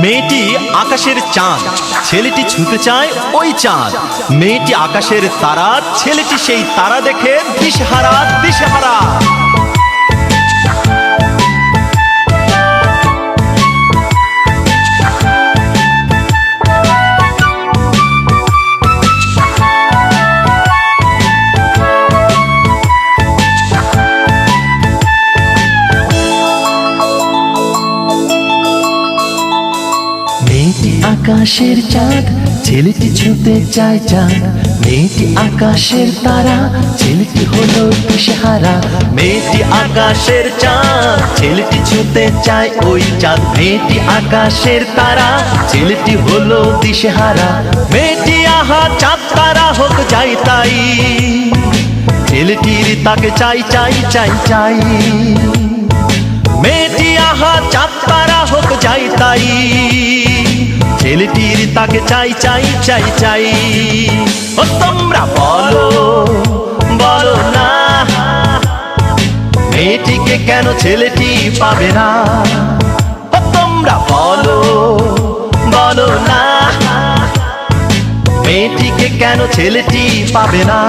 মেয়েটি আকাশের চাঁদ, ছেলেটি ছুঁতে চায় ওই চাঁদ। মেয়েটি আকাশের তারা, ছেলেটি সেই তারা দেখে দিশেহারা দিশেহারা। মেয়েটি আকাশের চাঁদ, ছেলেটি ছুঁতে চায় চাঁদ। মেয়েটি আকাশের তারা, ছেলেটি হলো দিশেহারা। মেয়েটি আকাশের চাঁদ, ছেলেটি ছুঁতে চায় ওই চাঁদ। মেয়েটি আকাশের তারা, ছেলেটি হলো দিশেহারা। মেয়েটি আহা চাঁদ তারা হোক যাই তাই, ছেলেটির তাকে চাই চাই চাই চাই। মেয়েটি আহা চাঁদ তারা হোক যাই তাই, ছেলেটির তাকে চাই চাই চাই চাই। ও তোমরা বলো বলো না, মেয়েটিকে কেন ছেলেটি পাবে না? ও তোমরা বলো বলো না, মেয়েটিকে কেন ছেলেটি পাবে না?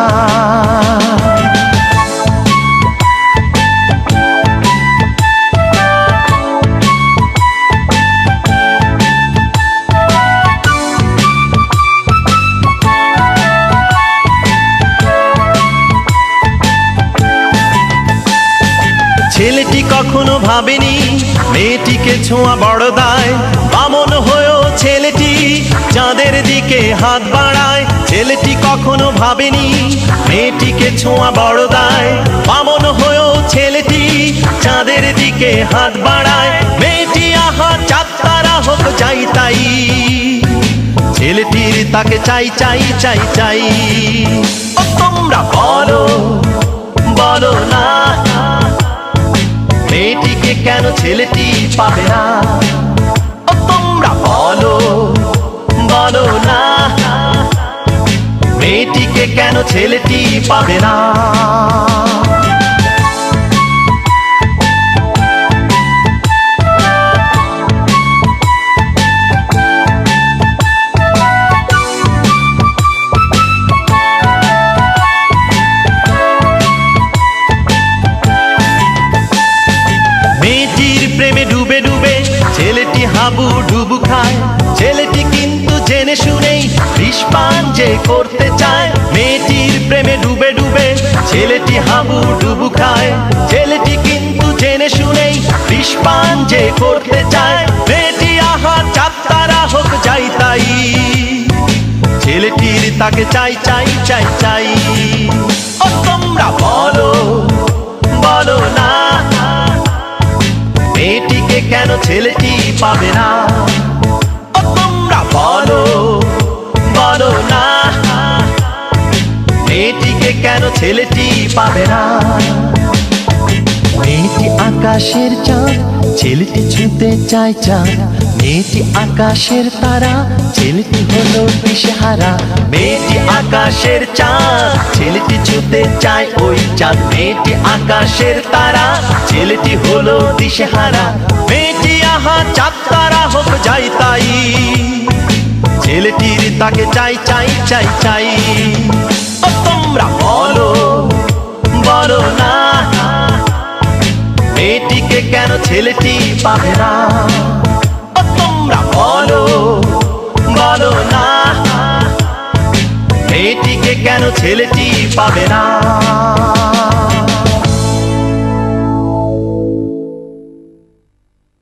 ছেলেটি কখনো ভাবেনি মেয়েটিকে ছোঁয়া বড় দায়। বামন হয়েও ছেলেটি চাঁদের দিকে হাত বাড়ায়। ছেলেটি কখনো ভাবেনি মেয়েটিকে ছোঁয়া বড় দায়। বামন হয়েও ছেলেটি চাঁদের দিকে হাত বাড়ায়। মেয়েটি আহা চাঁদ তারা হোক যাই তাই, ছেলেটির তাকে চাই চাই চাই চাই। ও তোমরা বলো বলো না, মেয়েটিকে কেন ছেলেটি পাবে না? ও তোমরা বলো বলো না, মেয়েটিকে কেন ছেলেটি পাবে না? মেয়েটির প্রেমে ডুবে ডুবে ছেলেটি হাবু ডুবু খায়। ছেলেটি কিন্তু জেনে শুনেই বিষ পান যে করতে চায়। মেয়েটির প্রেমে ডুবে ডুবে ছেলেটি হাবু ডুবু খায়। ছেলেটি কিন্তু জেনে শুনেই বিষ পান যে করতে চায়। মেয়েটি আহা চাঁদ তারা হোক যাই তাই, ছেলেটির তাকে চাই চাই চাই চাই। ও তোমরা বলো বলো না, মেয়েটিকে কেন ছেলেটি পাবে না? ও তোমরা বলো বলো না, মেয়েটিকে কেন ছেলেটি পাবে না? মেয়েটি আকাশের চাঁদ, ছেলেটি ছুঁতে চায় চাঁদ। মেয়েটি আকাশের তারা, ছেলেটি হলো দিশেহারা। মেয়েটি আকাশের চাঁদ, ছেলেটি ছুঁতে চায় ওই চাঁদ। মেয়েটি আকাশের তারা, ছেলেটি হলো দিশেহারা। মেয়েটি আহা চাঁদ তারা হোক যাই তাই, ছেলেটির তাকে চাই চাই চাই চাই। ও তোমরা বলো বলো না, মেয়েটিকে কেন ছেলেটি পাবে না? ও তোমরা বলো বলো না, মেয়েটিকে কেন ছেলেটি পাবে না?